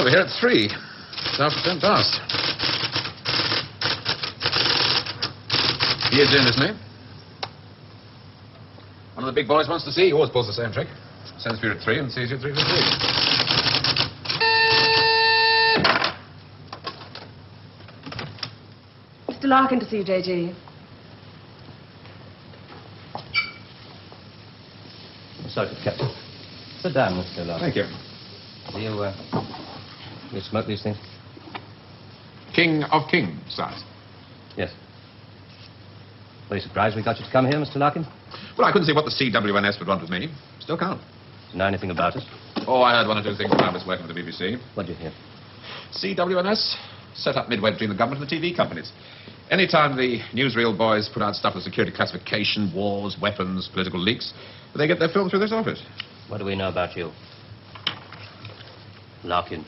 we're here at 3. It's after 10 past. He is in, isn't he? One of the big boys wants to see you. He always pulls the same trick. Sends for you at 3 and sees you at 3:15. Mr. Larkin to see you, J.G. Sorry, Captain. Sit down, Mr. Larkin. Thank you. Do you smoke these things? King of Kings, size. Yes. Were you surprised we got you to come here, Mr. Larkin? Well, I couldn't see what the CWNS would want with me. Still can't. Do you know anything about us? Oh, I heard 1 or 2 things when I was working with the BBC. What did you hear? CWNS set up midway between the government and the TV companies. Anytime the newsreel boys put out stuff with security classification, wars, weapons, political leaks, they get their film through this office. What do we know about you? Larkin.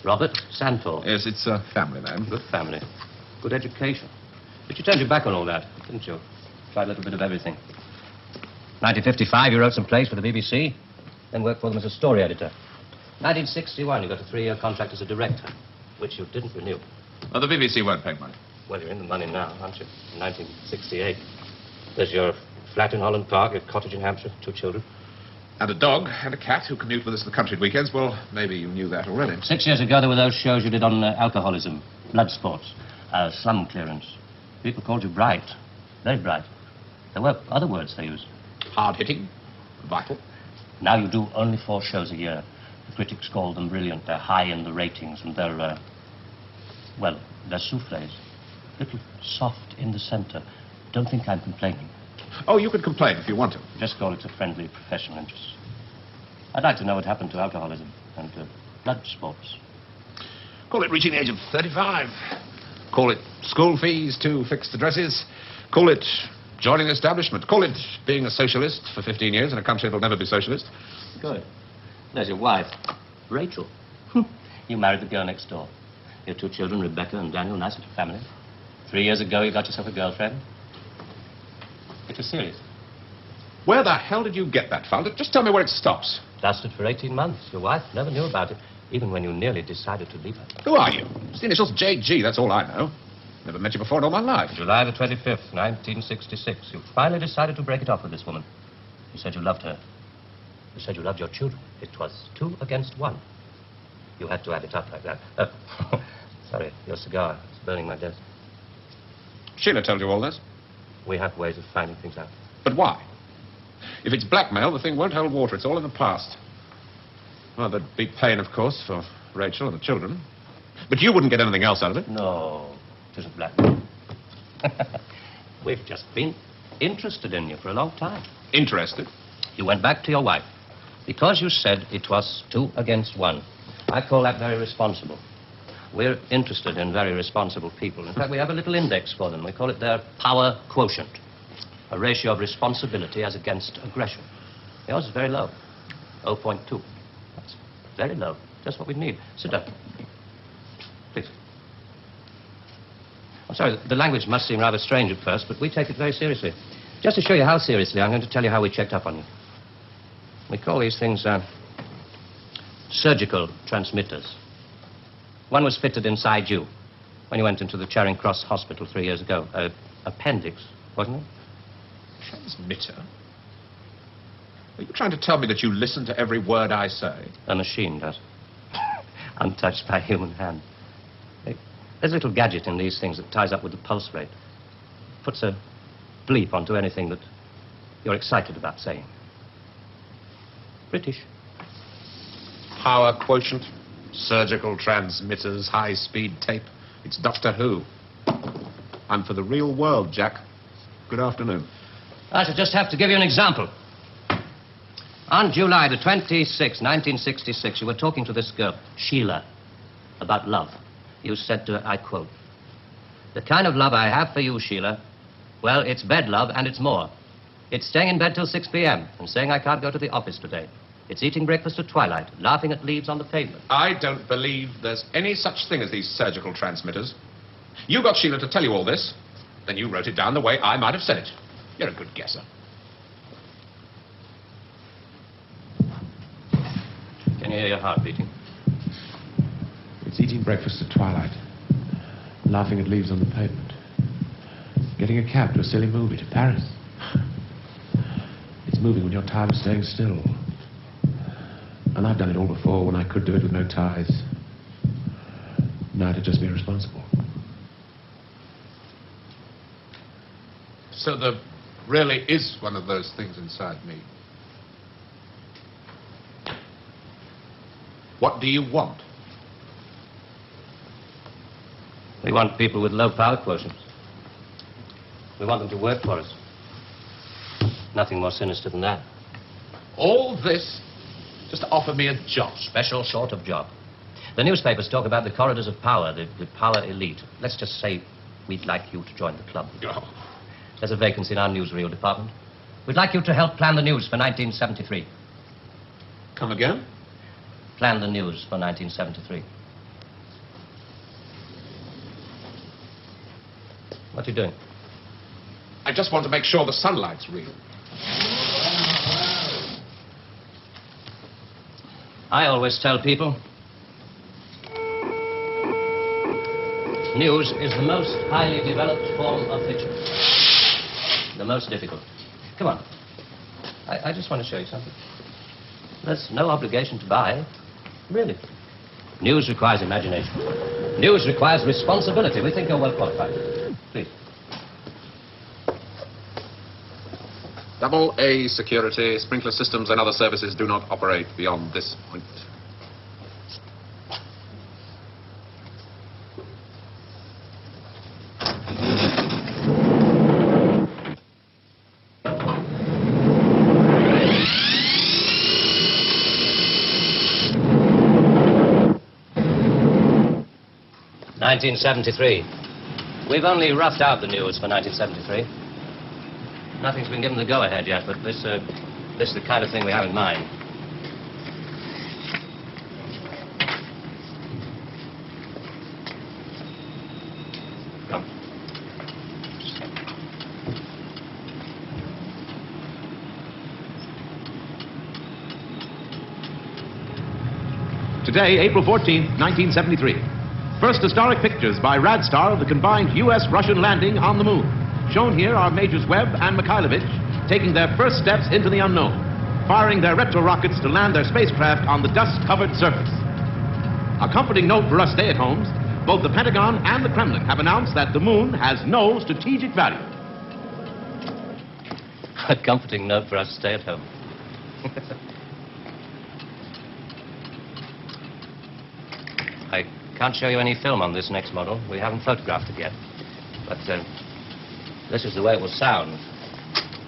Robert Santor. Yes, it's a family name. Good family. Good education. But you turned your back on all that, didn't you? Tried a little bit of everything. 1955, you wrote some plays for the BBC, then worked for them as a story editor. 1961, you got a 3-year contract as a director, which you didn't renew. Oh, the BBC won't pay money. Well, you're in the money now, aren't you? In 1968. There's your flat in Holland Park, your cottage in Hampshire, 2 children. And a dog and a cat who commute with us to the country at weekends. Well, maybe you knew that already. 6 years ago, there were those shows you did on alcoholism, blood sports, slum clearance. People called you bright. Very bright. There were other words they used. Hard-hitting, vital. Now you do only 4 shows a year. The critics call them brilliant. They're high in the ratings, and they're, well, they're souffles. Little soft in the center. Don't think I'm complaining. Oh, you can complain if you want to. Just call it a friendly professional interest. I'd like to know what happened to alcoholism and blood sports. Call it reaching the age of 35. Call it school fees, 2 fixed addresses. Call it joining the establishment. Call it being a socialist for 15 years in a country that'll never be socialist. Good. There's your wife, Rachel. You married the girl next door. Your 2 children, Rebecca and Daniel, nice little family. 3 years ago, you got yourself a girlfriend. It was serious. Where the hell did you get that found? Just tell me where it stops. Lasted for 18 months. Your wife never knew about it, even when you nearly decided to leave her. Who are you? It's the initials J.G., that's all I know. Never met you before in all my life. July the 25th, 1966. You finally decided to break it off with this woman. You said you loved her. You said you loved your children. It was 2 against 1. You had to add it up like that. Sorry, your cigar is burning my desk. Sheila told you all this? We have ways of finding things out. But why? If it's blackmail, the thing won't hold water. It's all in the past. Well, there'd be pain, of course, for Rachel and the children. But you wouldn't get anything else out of it. No, it isn't blackmail. We've just been interested in you for a long time. Interested? You went back to your wife because you said it was 2 against 1. I call that very responsible. We're interested in very responsible people. In fact, we have a little index for them. We call it their power quotient, a ratio of responsibility as against aggression. Yours is very low, 0.2. That's very low, just what we need. Sit down, please. I'm sorry, the language must seem rather strange at first, but we take it very seriously. Just to show you how seriously, I'm going to tell you how we checked up on you. We call these things surgical transmitters. One was fitted inside you when you went into the Charing Cross Hospital 3 years ago. Appendix, wasn't it? Transmitter? Are you trying to tell me that you listen to every word I say? A machine does. Untouched by human hand. There's a little gadget in these things that ties up with the pulse rate. Puts a bleep onto anything that you're excited about saying. British. Power quotient, surgical transmitters, high-speed tape. It's Doctor Who. I'm for the real world, Jack. Good afternoon. I shall just have to give you an example. On July the 26th, 1966, you were talking to this girl, Sheila, about love. You said to her, I quote, "The kind of love I have for you, Sheila, well, it's bed love and it's more. It's staying in bed till 6 p.m. and saying I can't go to the office today. It's eating breakfast at twilight, laughing at leaves on the pavement." I don't believe there's any such thing as these surgical transmitters. You got Sheila to tell you all this, then you wrote it down the way I might have said it. You're a good guesser. Can you hear your heart beating? It's eating breakfast at twilight, laughing at leaves on the pavement, getting a cab to a silly movie to Paris. It's moving when you're tired of staying still. And I've done it all before when I could do it with no ties. Now to just be responsible. So there really is one of those things inside me. What do you want? We want people with low power quotients. We want them to work for us. Nothing more sinister than that. All this just to offer me a job. Special sort of job. The newspapers talk about the corridors of power, the power elite. Let's just say we'd like you to join the club. Oh. There's a vacancy in our newsreel department. We'd like you to help plan the news for 1973. Come again? Plan the news for 1973. What are you doing? I just want to make sure the sunlight's real. I always tell people, news is the most highly developed form of fiction. The most difficult. Come on. I just want to show you something. There's no obligation to buy. Really. News requires imagination. News requires responsibility. We think you're well qualified. Please. Double A security, sprinkler systems and other services do not operate beyond this point. '73. We've only roughed out the news for 1973. Nothing's been given the go-ahead yet, but this is the kind of thing we have in mind. Come. Today, April 14th, 1973. First historic pictures by Radstar of the combined U.S.-Russian landing on the moon. Shown here are Majors Webb and Mikhailovich taking their first steps into the unknown, firing their retro-rockets to land their spacecraft on the dust-covered surface. A comforting note for us stay-at-homes, both the Pentagon and the Kremlin have announced that the moon has no strategic value. A comforting note for us stay-at-home. I can't show you any film on this next model. We haven't photographed it yet. But this is the way it will sound.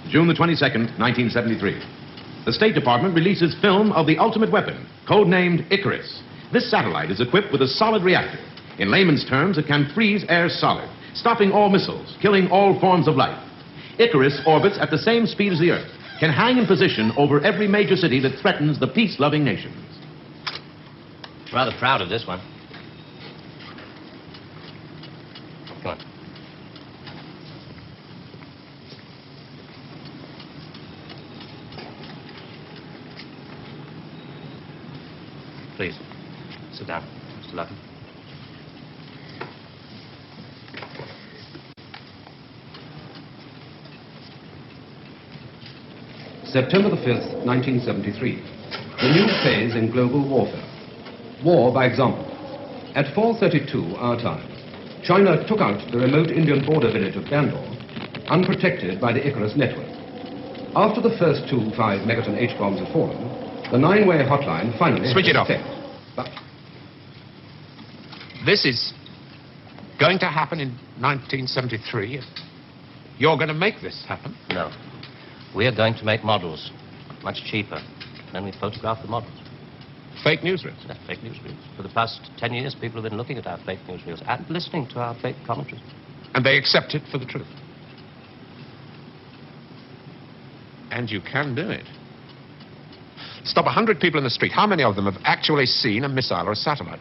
June the 22nd, 1973. The State Department releases film of the ultimate weapon, codenamed Icarus. This satellite is equipped with a solid reactor. In layman's terms, it can freeze air solid, stopping all missiles, killing all forms of life. Icarus orbits at the same speed as the Earth, can hang in position over every major city that threatens the peace-loving nations. Rather proud of this one. Come on. Please, sit down, Mr. Lucken. September the 5th, 1973. The new phase in global warfare. War by example. At 4:32 our time, China took out the remote Indian border village of Bandar, unprotected by the Icarus network. After the first two 5-megaton H-bombs had fallen, the 9-way hotline finally Switch it off. effect. But This is going to happen in 1973. You're going to make this happen. No. We are going to make models, much cheaper. Then we photograph the models. Fake newsreels. That's fake newsreels. For the past 10 years, people have been looking at our fake newsreels and listening to our fake commentaries. And they accept it for the truth. And you can do it. Stop 100 people in the street. How many of them have actually seen a missile or a satellite?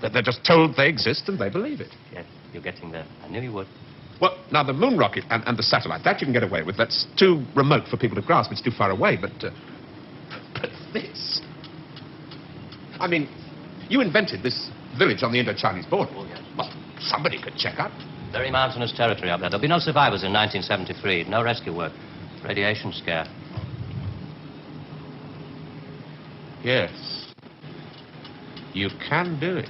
They're just told they exist and they believe it. Yes, you're getting there. I knew you would. Well, now, the moon rocket and the satellite, that you can get away with. That's too remote for people to grasp. It's too far away. But this... I mean, you invented this village on the Indo-Chinese border. Well, somebody could check up. Very mountainous territory up there. There'll be no survivors in 1973. No rescue work. Radiation scare. Yes. You can do it.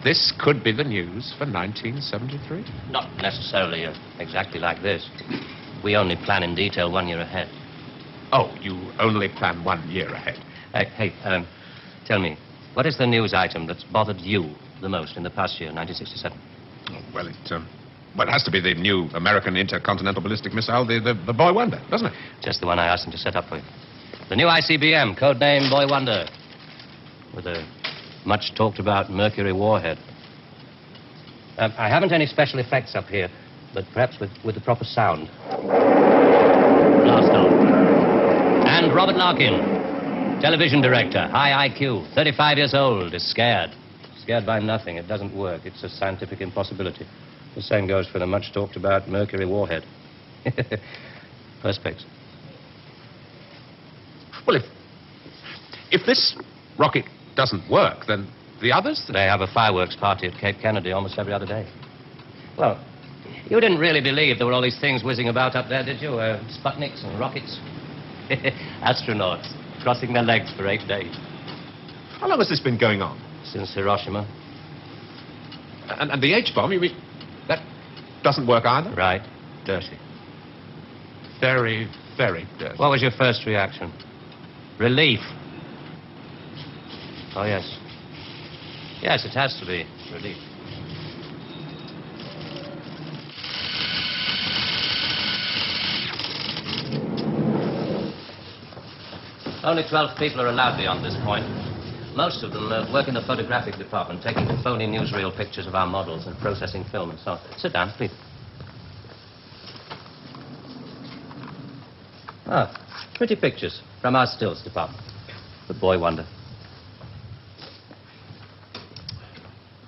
This could be the news for 1973. Not necessarily exactly like this. We only plan in detail 1 year ahead. Oh, you only plan 1 year ahead. Hey, tell me, what is the news item that's bothered you the most in the past year, 1967? Oh, well, it has to be the new American intercontinental ballistic missile, the Boy Wonder, doesn't it? Just the one I asked him to set up for you. The new ICBM, codename Boy Wonder, with a much talked about Mercury warhead. I haven't any special effects up here, but perhaps with the proper sound. Blast off. And Robert Larkin, television director, high IQ, 35 years old, is scared. Scared by nothing. It doesn't work. It's a scientific impossibility. The same goes for the much talked about Mercury warhead. Perspex. Well, if this rocket doesn't work, then the others... They have a fireworks party at Cape Kennedy almost every other day. Well, you didn't really believe there were all these things whizzing about up there, did you? Sputniks and rockets. Astronauts crossing their legs for 8 days. How long has this been going on? Since Hiroshima. And the H-bomb, you mean, that doesn't work either? Right. Dirty. Very, very dirty. What was your first reaction? Relief. Oh, yes. Yes, it has to be relief. Only 12 people are allowed beyond this point. Most of them work in the photographic department, taking phony newsreel pictures of our models and processing film and so on. Sit down, please. Ah, pretty pictures from our stills department. The Boy Wonder.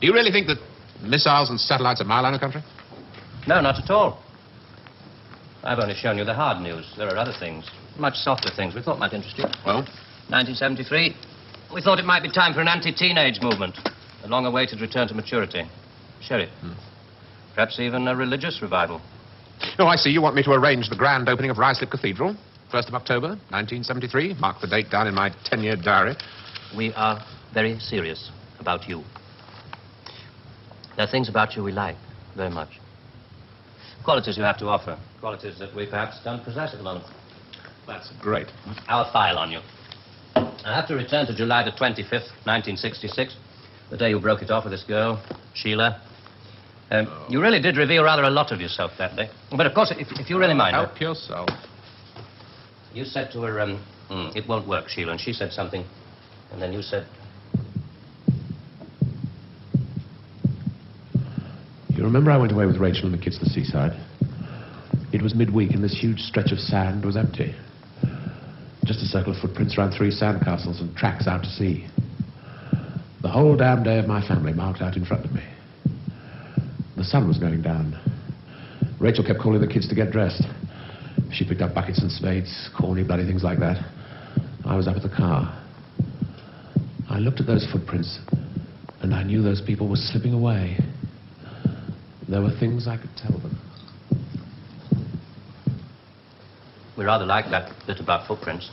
Do you really think that missiles and satellites are mile-line country? No, not at all. I've only shown you the hard news. There are other things, much softer things we thought might interest you. Well? 1973. We thought it might be time for an anti-teenage movement. A long-awaited return to maturity. Sherry. Perhaps even a religious revival. Oh, I see. You want me to arrange the grand opening of Ruislip Cathedral, 1st of October, 1973. Mark the date down in my 10-year diary. We are very serious about you. There are things about you we like very much. Qualities you have to offer. Qualities that we perhaps don't possess at the moment. That's great. Our file on you. I have to return to July the 25th, 1966, the day you broke it off with this girl, Sheila. You really did reveal rather a lot of yourself that day. But, of course, if you really mind... Help yourself. You said to her, it won't work, Sheila, and she said something, and then you said... You remember I went away with Rachel and the kids to the seaside? It was midweek, and this huge stretch of sand was empty. Just a circle of footprints around 3 sandcastles and tracks out to sea. The whole damn day of my family marked out in front of me. The sun was going down. Rachel kept calling the kids to get dressed. She picked up buckets and spades, corny bloody things like that. I was up at the car. I looked at those footprints, and I knew those people were slipping away. There were things I could tell them. We rather like that bit about footprints.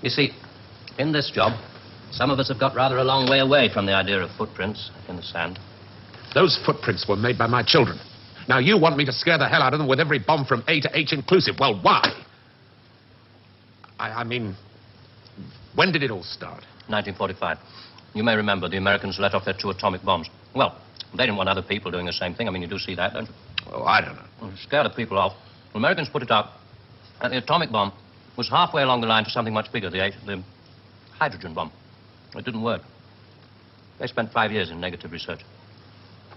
You see, in this job, some of us have got rather a long way away from the idea of footprints in the sand. Those footprints were made by my children. Now, you want me to scare the hell out of them with every bomb from A to H inclusive. Well, why? I mean, when did it all start? 1945. You may remember the Americans let off their 2 atomic bombs. Well, they didn't want other people doing the same thing. I mean, you do see that, don't you? Oh, I don't know. Well, to scare the people off, the Americans put it out that the atomic bomb was halfway along the line to something much bigger, the hydrogen bomb. It didn't work. They spent 5 years in negative research.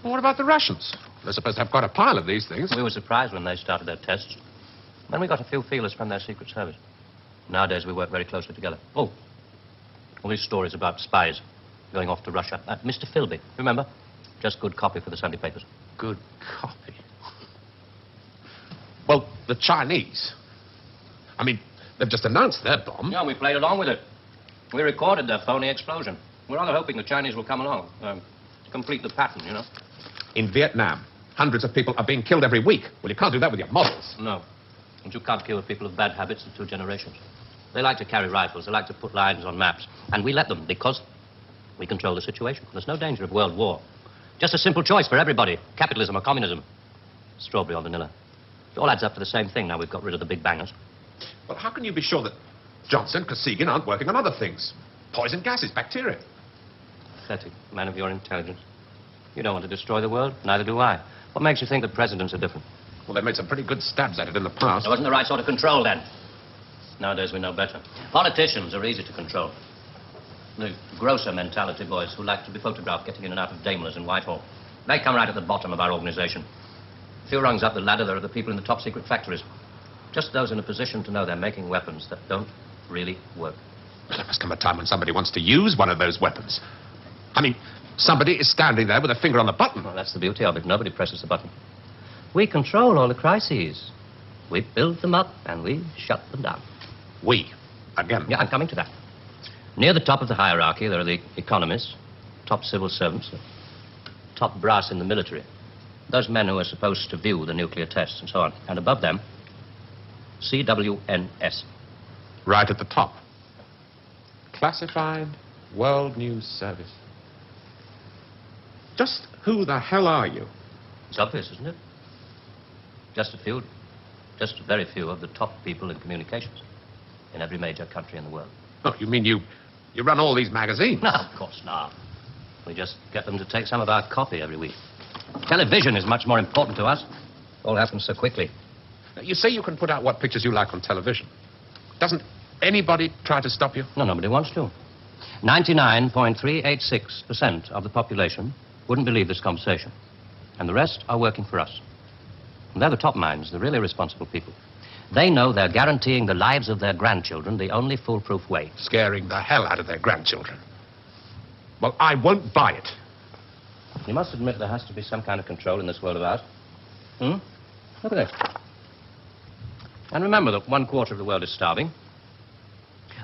Well, what about the Russians? They're supposed to have quite a pile of these things. We were surprised when they started their tests. Then we got a few feelers from their Secret Service. Nowadays, we work very closely together. Oh, all these stories about spies going off to Russia. Mr. Philby, remember? Just good copy for the Sunday papers. Good copy. Well, the Chinese. I mean, they've just announced their bomb. Yeah, we played along with it. We recorded their phony explosion. We're rather hoping the Chinese will come along to complete the pattern, you know. In Vietnam, hundreds of people are being killed every week. Well, you can't do that with your models. No. And you can't kill people of bad habits in 2 generations. They like to carry rifles. They like to put lines on maps. And we let them because we control the situation. There's no danger of world war. Just a simple choice for everybody. Capitalism or communism. Strawberry or vanilla. It all adds up to the same thing now we've got rid of the big bangers. Well, how can you be sure that Johnson, Kosygin aren't working on other things? Poison gases, bacteria. Pathetic, man of your intelligence. You don't want to destroy the world, neither do I. What makes you think that presidents are different? Well, they've made some pretty good stabs at it in the past. It wasn't the right sort of control then. Nowadays we know better. Politicians are easy to control. The grosser mentality boys who like to be photographed getting in and out of Daimlers in Whitehall. They come right at the bottom of our organization. A few rungs up the ladder, there are the people in the top secret factories. Just those in a position to know they're making weapons that don't really work. Well, there must come a time when somebody wants to use one of those weapons. I mean, somebody is standing there with a finger on the button. Well, that's the beauty of it. Nobody presses the button. We control all the crises. We build them up and we shut them down. We? Again? Yeah, I'm coming to that. Near the top of the hierarchy, there are the economists, top civil servants, top brass in the military. Those men who are supposed to view the nuclear tests and so on. And above them, CWNS. Right at the top. Classified World News Service. Just who the hell are you? It's obvious, isn't it? Just a very few of the top people in communications in every major country in the world. Oh, you mean you run all these magazines? No, of course not. We just get them to take some of our copy every week. Television is much more important to us. It all happens so quickly. You say you can put out what pictures you like on television. Doesn't anybody try to stop you? No, nobody wants to. 99.386% of the population wouldn't believe this conversation. And the rest are working for us. And they're the top minds, the really responsible people. They know they're guaranteeing the lives of their grandchildren the only foolproof way. Scaring the hell out of their grandchildren. Well, I won't buy it. You must admit there has to be some kind of control in this world of ours. Look at this. And remember that 1/4 of the world is starving.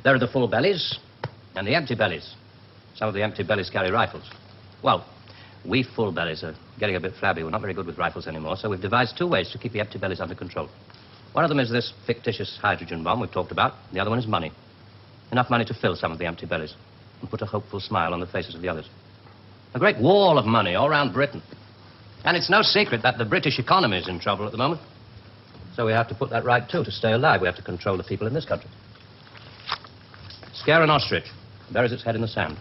There are the full bellies and the empty bellies. Some of the empty bellies carry rifles. Well, we full bellies are getting a bit flabby. We're not very good with rifles anymore, so we've devised 2 ways to keep the empty bellies under control. One of them is this fictitious hydrogen bomb we've talked about. The other one is money. Enough money to fill some of the empty bellies and put a hopeful smile on the faces of the others. A great wall of money all around Britain. And it's no secret that the British economy is in trouble at the moment. So we have to put that right, too, to stay alive. We have to control the people in this country. Scare an ostrich, it buries its head in the sand.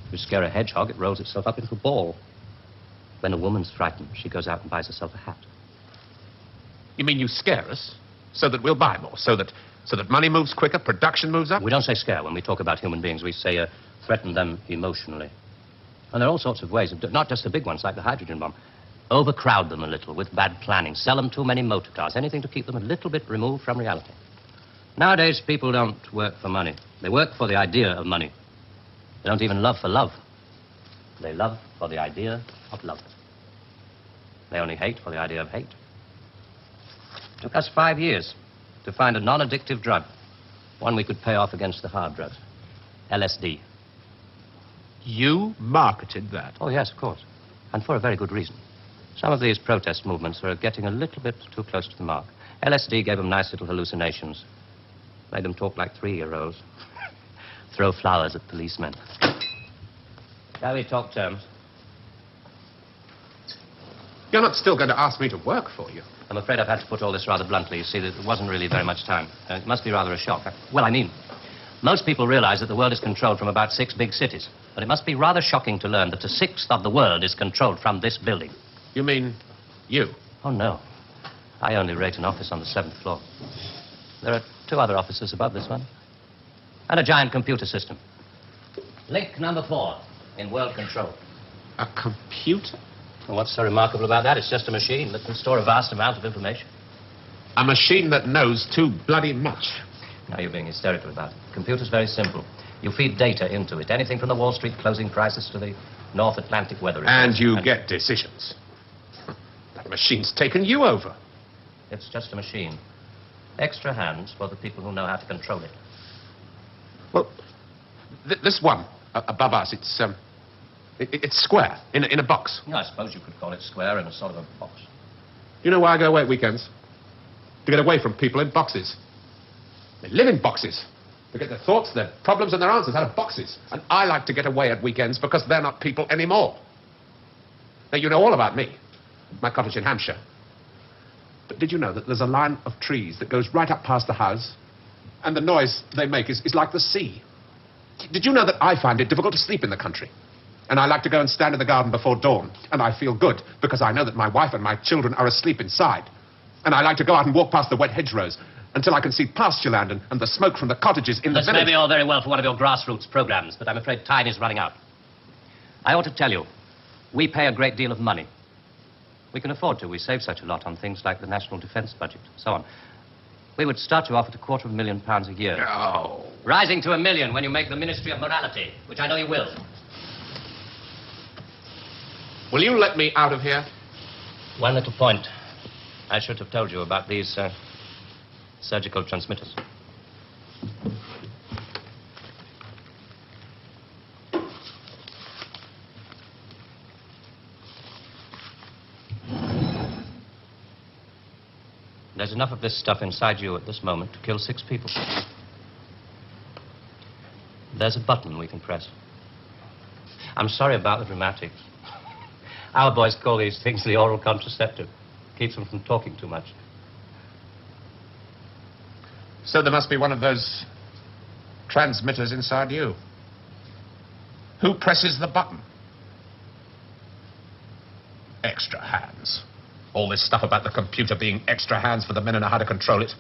If you scare a hedgehog, it rolls itself up into a ball. When a woman's frightened, she goes out and buys herself a hat. You mean you scare us so that we'll buy more, so that money moves quicker, production moves up? We don't say scare when we talk about human beings. We say threaten them emotionally. And there are all sorts of ways, not just the big ones like the hydrogen bomb. Overcrowd them a little with bad planning. Sell them too many motor cars. Anything to keep them a little bit removed from reality. Nowadays, people don't work for money. They work for the idea of money. They don't even love for love. They love for the idea of love. They only hate for the idea of hate. It took us 5 years to find a non-addictive drug. One we could pay off against the hard drugs. LSD. You marketed that? Oh, yes, of course. And for a very good reason. Some of these protest movements were getting a little bit too close to the mark. LSD gave them nice little hallucinations. Made them talk like 3-year-olds. Throw flowers at policemen. Shall we talk terms? You're not still going to ask me to work for you? I'm afraid I've had to put all this rather bluntly. You see, there wasn't really very much time. It must be rather a shock. Well, I mean, most people realize that the world is controlled from about 6 big cities. But it must be rather shocking to learn that 1/6 of the world is controlled from this building. You mean you? Oh, no. I only rate an office on the 7th floor. There are 2 other offices above this one. And a giant computer system. Link number 4 in world control. A computer? And what's so remarkable about that? It's just a machine that can store a vast amount of information. A machine that knows too bloody much. Now you're being hysterical about it. The computer's very simple. You feed data into it. Anything from the Wall Street closing prices to the North Atlantic weather reports. And you get decisions. That machine's taken you over. It's just a machine. Extra hands for the people who know how to control it. Well, this one above us. It's square, in a box. I suppose you could call it square in a sort of a box. You know why I go away at weekends? To get away from people in boxes. They live in boxes. They get their thoughts, their problems, and their answers out of boxes. And I like to get away at weekends because they're not people anymore. Now, you know all about me. My cottage in Hampshire. But did you know that there's a line of trees that goes right up past the house? And the noise they make is like the sea. Did you know that I find it difficult to sleep in the country? And I like to go and stand in the garden before dawn. And I feel good because I know that my wife and my children are asleep inside. And I like to go out and walk past the wet hedgerows until I can see pasture land and the smoke from the cottages in the This village. may be all very well for one of your grassroots programs, but I'm afraid time is running out. I ought to tell you, we pay a great deal of money. We can afford to. We save such a lot on things like the national defense budget, so on. We would start you off at £250,000 a year. No. Rising to £1 million when you make the Ministry of Morality, which I know you will. Will you let me out of here? One little point. I should have told you about these surgical transmitters. There's enough of this stuff inside you at this moment to kill 6 people. There's a button we can press. I'm sorry about the dramatics. Our boys call these things the oral contraceptive. Keeps them from talking too much. So there must be one of those transmitters inside you. Who presses the button? Extra hands. All this stuff about the computer being extra hands for the men who know how to control it.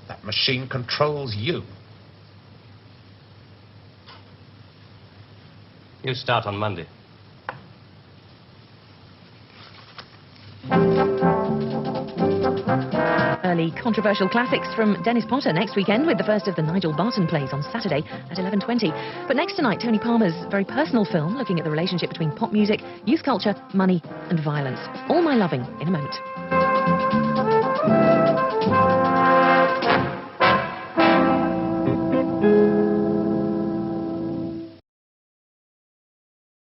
That machine controls you. You start on Monday. Early controversial classics from Dennis Potter next weekend with the first of the Nigel Barton plays on Saturday at 11:20. But next tonight, Tony Palmer's very personal film looking at the relationship between pop music, youth culture, money and violence. All My Loving in a moment.